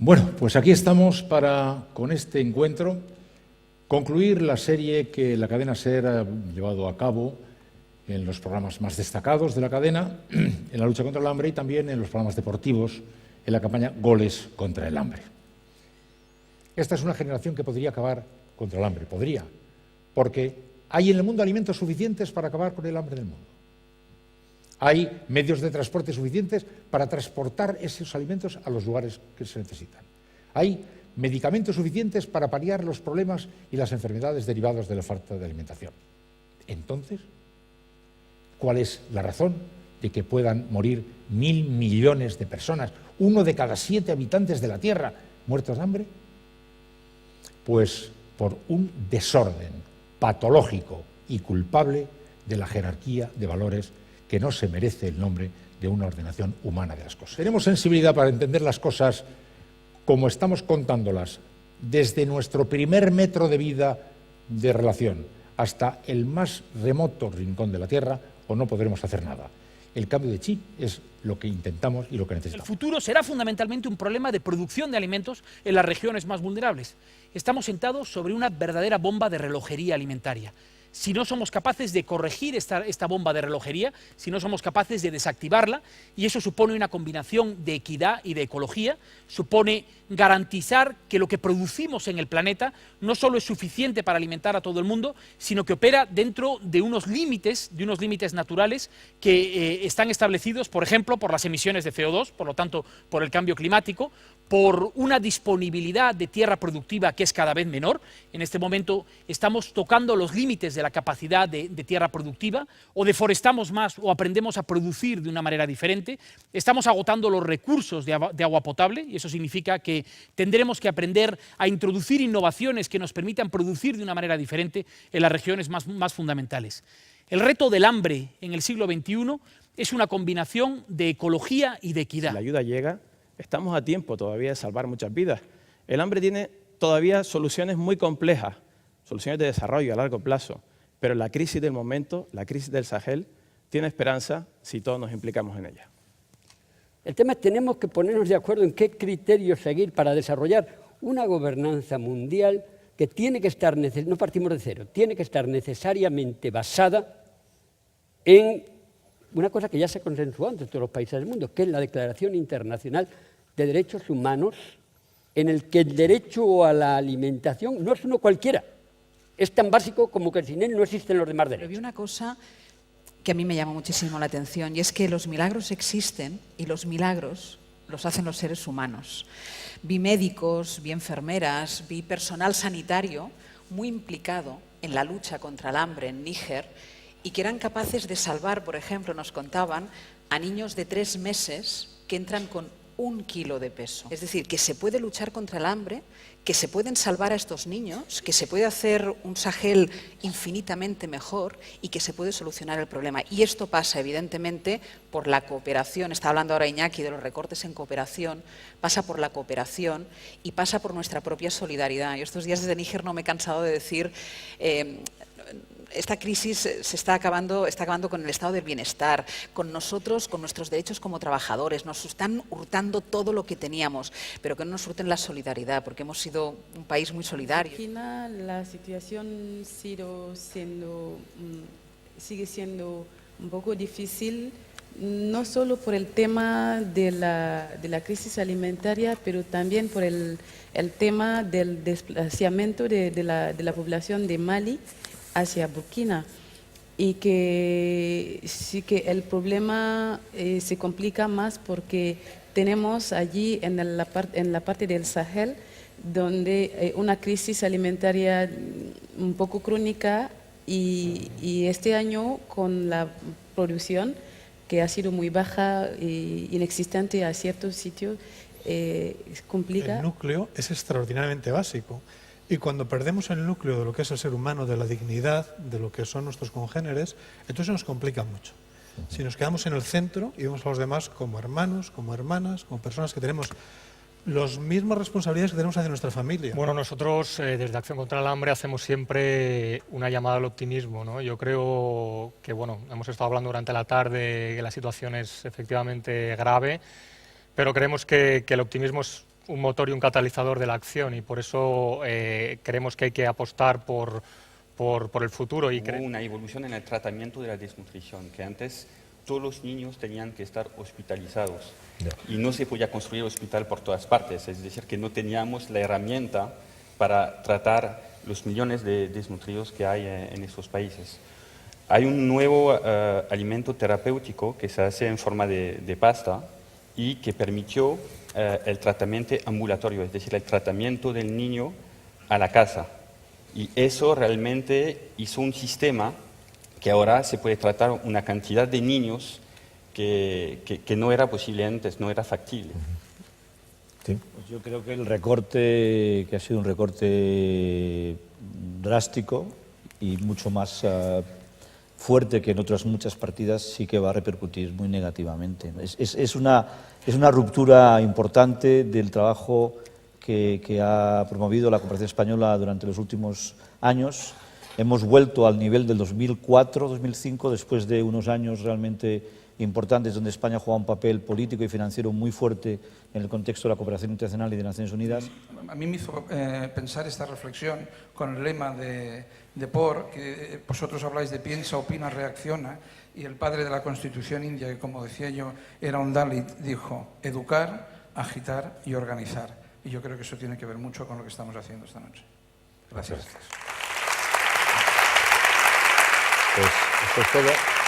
Bueno, pues aquí estamos para, con este encuentro, concluir la serie que la cadena SER ha llevado a cabo en los programas más destacados de la cadena, en la lucha contra el hambre y también en los programas deportivos, en la campaña Goles contra el hambre. Esta es una generación que podría acabar contra el hambre, podría, porque hay en el mundo alimentos suficientes para acabar con el hambre del mundo. Hay medios de transporte suficientes para transportar esos alimentos a los lugares que se necesitan. Hay medicamentos suficientes para paliar los problemas y las enfermedades derivados de la falta de alimentación. Entonces, ¿cuál es la razón de que puedan morir 1.000 millones de personas, 1 de cada 7 habitantes de la Tierra, muertos de hambre? Pues por un desorden patológico y culpable de la jerarquía de valores que no se merece el nombre de una ordenación humana de las cosas. Tenemos sensibilidad para entender las cosas como estamos contándolas, desde nuestro primer metro de vida de relación hasta el más remoto rincón de la Tierra, o no podremos hacer nada. El cambio de chip es lo que intentamos y lo que necesitamos. El futuro será fundamentalmente un problema de producción de alimentos en las regiones más vulnerables. Estamos sentados sobre una verdadera bomba de relojería alimentaria. Si no somos capaces de corregir esta bomba de relojería, si no somos capaces de desactivarla, y eso supone una combinación de equidad y de ecología, supone garantizar que lo que producimos en el planeta no solo es suficiente para alimentar a todo el mundo, sino que opera dentro de unos límites naturales que están establecidos, por ejemplo, por las emisiones de CO2, por lo tanto, por el cambio climático, por una disponibilidad de tierra productiva que es cada vez menor. En este momento estamos tocando los límites de la capacidad de tierra productiva, o deforestamos más o aprendemos a producir de una manera diferente. Estamos agotando los recursos de agua potable, y eso significa que tendremos que aprender a introducir innovaciones que nos permitan producir de una manera diferente en las regiones más fundamentales. El reto del hambre en el siglo XXI es una combinación de ecología y de equidad. Si la ayuda llega, estamos a tiempo todavía de salvar muchas vidas. El hambre tiene todavía soluciones muy complejas, soluciones de desarrollo a largo plazo, pero la crisis del momento, la crisis del Sahel, tiene esperanza si todos nos implicamos en ella. El tema es que tenemos que ponernos de acuerdo en qué criterios seguir para desarrollar una gobernanza mundial que tiene que estar, no partimos de cero, tiene que estar necesariamente basada en una cosa que ya se consensuó entre todos los países del mundo, que es la Declaración Internacional de Derechos Humanos, en el que el derecho a la alimentación no es uno cualquiera, es tan básico como que sin él no existen los demás derechos. Pero vi una cosa que a mí me llama muchísimo la atención, y es que los milagros existen y los milagros los hacen los seres humanos. Vi médicos, vi enfermeras, vi personal sanitario muy implicado en la lucha contra el hambre en Níger y que eran capaces de salvar, por ejemplo, nos contaban, a niños de 3 meses que entran con 1 kilo de peso. Es decir, que se puede luchar contra el hambre, que se pueden salvar a estos niños, que se puede hacer un Sahel infinitamente mejor y que se puede solucionar el problema. Y esto pasa, evidentemente, por la cooperación. Está hablando ahora Iñaki de los recortes en cooperación, pasa por la cooperación y pasa por nuestra propia solidaridad. Yo estos días desde Níger no me he cansado de decir... esta crisis se está acabando con el estado del bienestar, con nosotros, con nuestros derechos como trabajadores. Nos están hurtando todo lo que teníamos, pero que no nos hurten la solidaridad, porque hemos sido un país muy solidario. Al final, la situación sigue siendo un poco difícil, no solo por el tema de la crisis alimentaria, pero también por el tema del desplazamiento de la población de Mali hacia Burkina, y que sí que el problema se complica más porque tenemos allí en la parte del Sahel donde una crisis alimentaria un poco crónica y este año con la producción que ha sido muy baja e inexistente a ciertos sitios, complica. El núcleo es extraordinariamente básico. Y cuando perdemos el núcleo de lo que es el ser humano, de la dignidad, de lo que son nuestros congéneres, entonces nos complica mucho. Si nos quedamos en el centro y vemos a los demás como hermanos, como hermanas, como personas que tenemos las mismas responsabilidades que tenemos hacia nuestra familia. Bueno, nosotros desde Acción contra el Hambre hacemos siempre una llamada al optimismo, ¿no? Yo creo que, bueno, hemos estado hablando durante la tarde que la situación es efectivamente grave, pero creemos que el optimismo es un motor y un catalizador de la acción, y por eso creemos que hay que apostar por el futuro. Hubo una evolución en el tratamiento de la desnutrición, que antes todos los niños tenían que estar hospitalizados y no se podía construir hospital por todas partes, es decir, que no teníamos la herramienta para tratar los millones de desnutridos que hay en estos países. Hay un nuevo alimento terapéutico que se hace en forma de pasta y que permitió el tratamiento ambulatorio, es decir, el tratamiento del niño a la casa. Y eso realmente hizo un sistema que ahora se puede tratar una cantidad de niños que no era posible antes, no era factible. Sí. Pues yo creo que el recorte, que ha sido un recorte drástico y mucho más fuerte que en otras muchas partidas, sí que va a repercutir muy negativamente. Es una ruptura importante del trabajo que ha promovido la cooperación española durante los últimos años. Hemos vuelto al nivel del 2004-2005, después de unos años realmente importantes donde España jugaba un papel político y financiero muy fuerte en el contexto de la cooperación internacional y de Naciones Unidas. A mí me hizo pensar esta reflexión con el lema de POR, que vosotros habláis de piensa, opina, reacciona, y el padre de la Constitución india, que como decía yo era un Dalit, dijo educar, agitar y organizar. Y yo creo que eso tiene que ver mucho con lo que estamos haciendo esta noche. Gracias. Pues esto es todo.